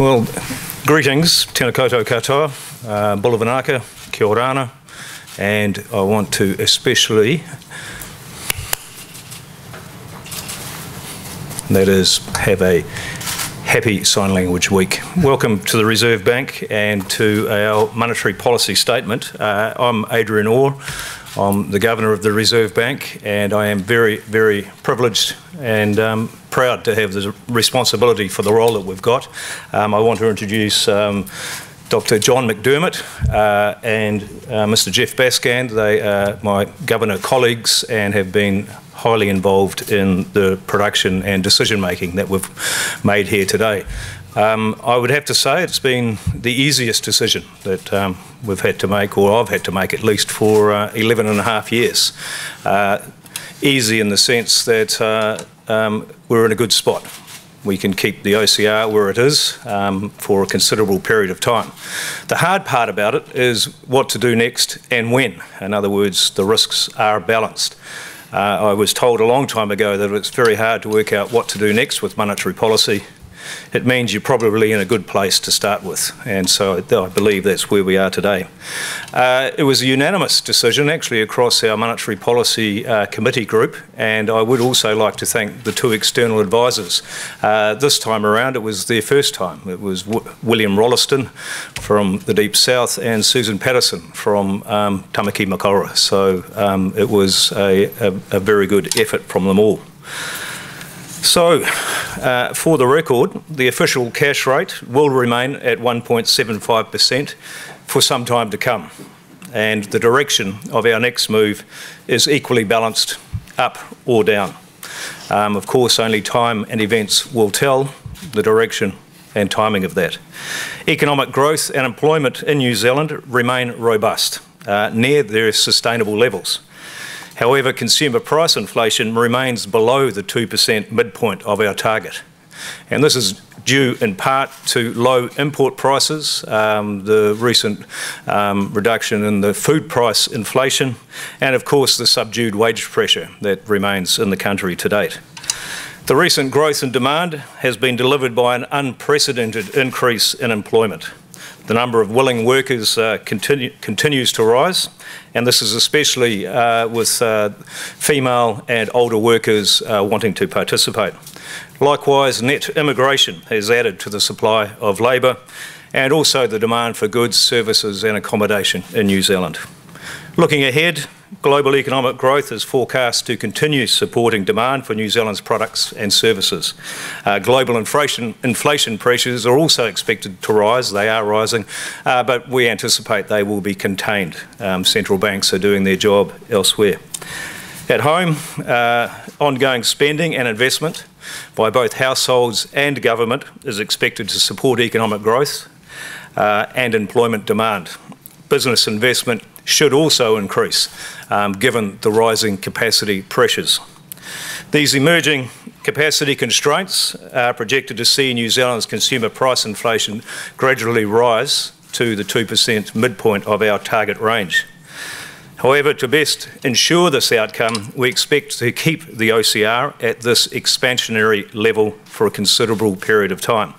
Well, greetings, tēnā koutou katoa, Bulavanaka, kia orana, and I want to especially, that is, have a happy sign language week. Welcome to the Reserve Bank and to our monetary policy statement. I'm Adrian Orr. I'm the Governor of the Reserve Bank, and I am very, very privileged and proud to have the responsibility for the role that we've got. I want to introduce Dr. John McDermott and Mr. Jeff Bascand. They are my Governor colleagues and have been highly involved in the production and decision making that we've made here today. I would have to say it's been the easiest decision that we've had to make, or I've had to make at least, for 11 and a half years. Easy in the sense that we're in a good spot. We can keep the OCR where it is for a considerable period of time. The hard part about it is what to do next and when. In other words, the risks are balanced. I was told a long time ago that it's very hard to work out what to do next with monetary policy. It means you're probably in a good place to start with, and so I believe that's where we are today. It was a unanimous decision actually across our monetary policy committee group, and I would also like to thank the two external advisors. This time around it was their first time. It was William Rolleston from the Deep South and Susan Patterson from Tamaki Makaurau, so it was a very good effort from them all. So, for the record, the official cash rate will remain at 1.75% for some time to come, and the direction of our next move is equally balanced, up or down. Of course, only time and events will tell the direction and timing of that. Economic growth and employment in New Zealand remain robust, near their sustainable levels. However, consumer price inflation remains below the 2% midpoint of our target. And this is due in part to low import prices, the recent reduction in the food price inflation, and of course the subdued wage pressure that remains in the country to date. The recent growth in demand has been delivered by an unprecedented increase in employment. The number of willing workers continues to rise, and this is especially with female and older workers wanting to participate. Likewise, net immigration has added to the supply of labour, and also the demand for goods, services and accommodation in New Zealand. Looking ahead, global economic growth is forecast to continue supporting demand for New Zealand's products and services. Global inflation pressures are also expected to rise. They are rising, but we anticipate they will be contained. Central banks are doing their job elsewhere. At home, ongoing spending and investment by both households and government is expected to support economic growth and employment demand. Business investment should also increase, given the rising capacity pressures. These emerging capacity constraints are projected to see New Zealand's consumer price inflation gradually rise to the 2% midpoint of our target range. However, to best ensure this outcome, we expect to keep the OCR at this expansionary level for a considerable period of time.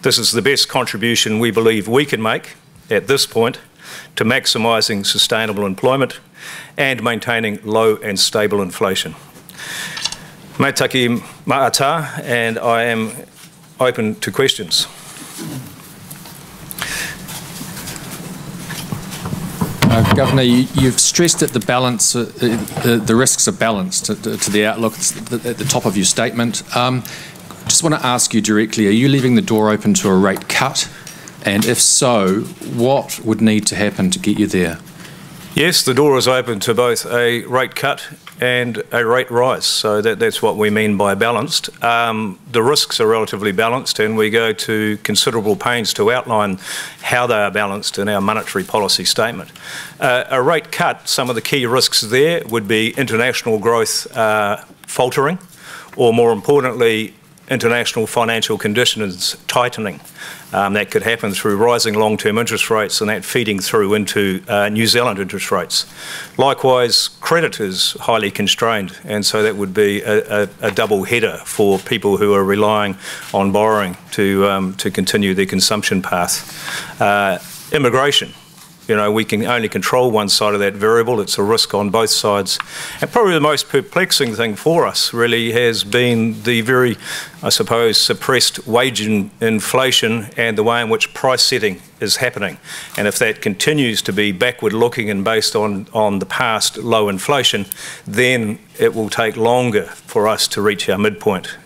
This is the best contribution we believe we can make at this point to maximising sustainable employment and maintaining low and stable inflation. Me taki ma'ata, and I am open to questions. Governor, you've stressed that the risks are balanced to the outlook at the top of your statement. Just want to ask you directly, are you leaving the door open to a rate cut? And if so, what would need to happen to get you there? Yes, the door is open to both a rate cut and a rate rise, so that's what we mean by balanced. The risks are relatively balanced, and we go to considerable pains to outline how they are balanced in our monetary policy statement. A rate cut, some of the key risks there would be international growth faltering, or more importantly, international financial conditions tightening. That could happen through rising long-term interest rates and that feeding through into New Zealand interest rates. Likewise, credit is highly constrained, and so that would be a double header for people who are relying on borrowing to continue their consumption path. Immigration. We can only control one side of that variable. It's a risk on both sides. And probably the most perplexing thing for us really has been the very, I suppose, suppressed wage inflation and the way in which price setting is happening. And if that continues to be backward looking and based on the past low inflation, then it will take longer for us to reach our midpoint.